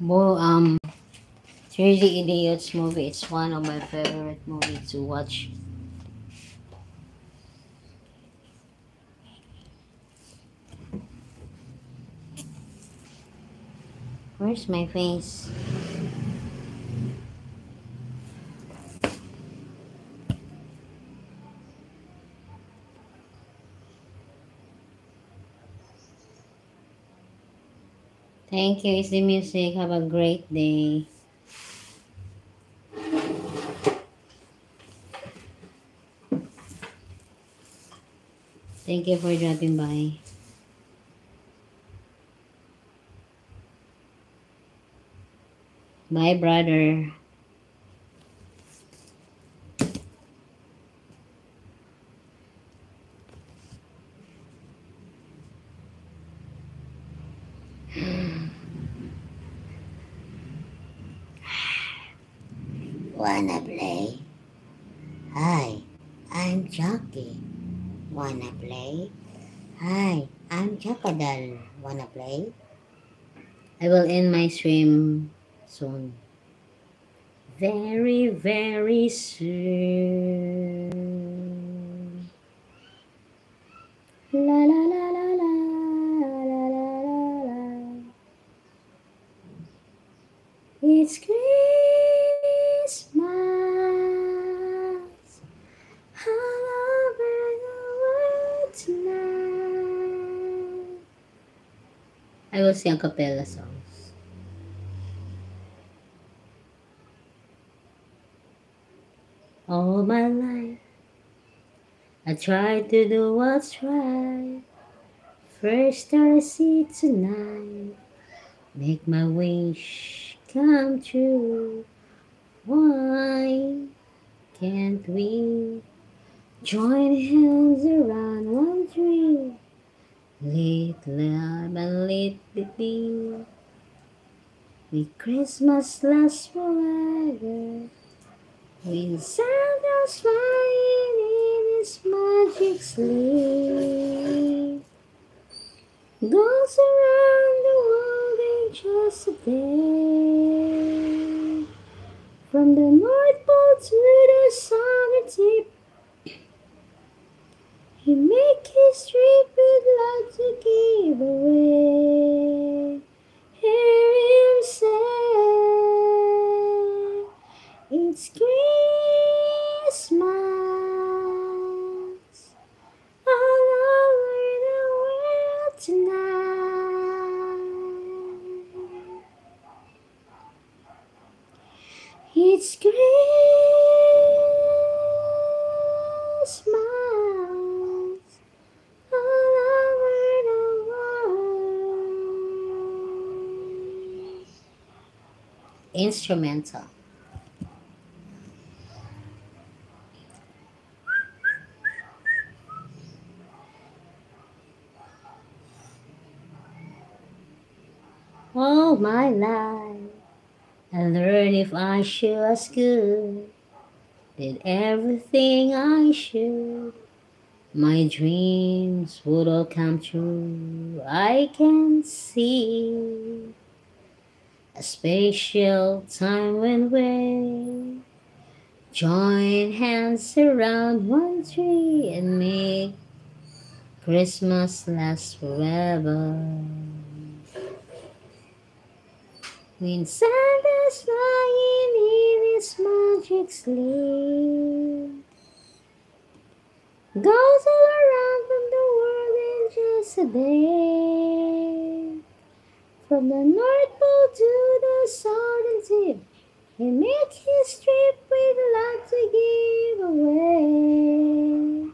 Bo 30 Idiots movie. It's one of my favorite movies to watch. Where's my face? Thank you. It's the music. Have a great day. Thank you for dropping by. Bye, brother. Wanna play? Hi, I'm Jockey. Wanna play? Hi, I'm Jackadal. Wanna play? I will end my stream soon. Very, very soon. La la la la la la la la la. It's Christmas all over the world tonight. I will sing a cappella songs. All my life, I tried to do what's right. First I see tonight, make my wish come true. Why can't we join hands around one tree? Let love and let it be. May Christmas last forever. With Santa's flying in his magic sleigh. Goes around the world in just a day. From the North Pole to the Southern tip, he make history with love to give away. Hear him say, it's Christmas all over the world tonight. It's Christmas all over the world. Instrumental. All my life, I learned if I was good, did everything I should, my dreams would all come true. I can see a special time when we join hands around one tree and make Christmas last forever. When Santa's flying in his magic sleigh, goes all around from the world in just a day. From the North Pole to the Southern tip, he make his trip with a lot to give away.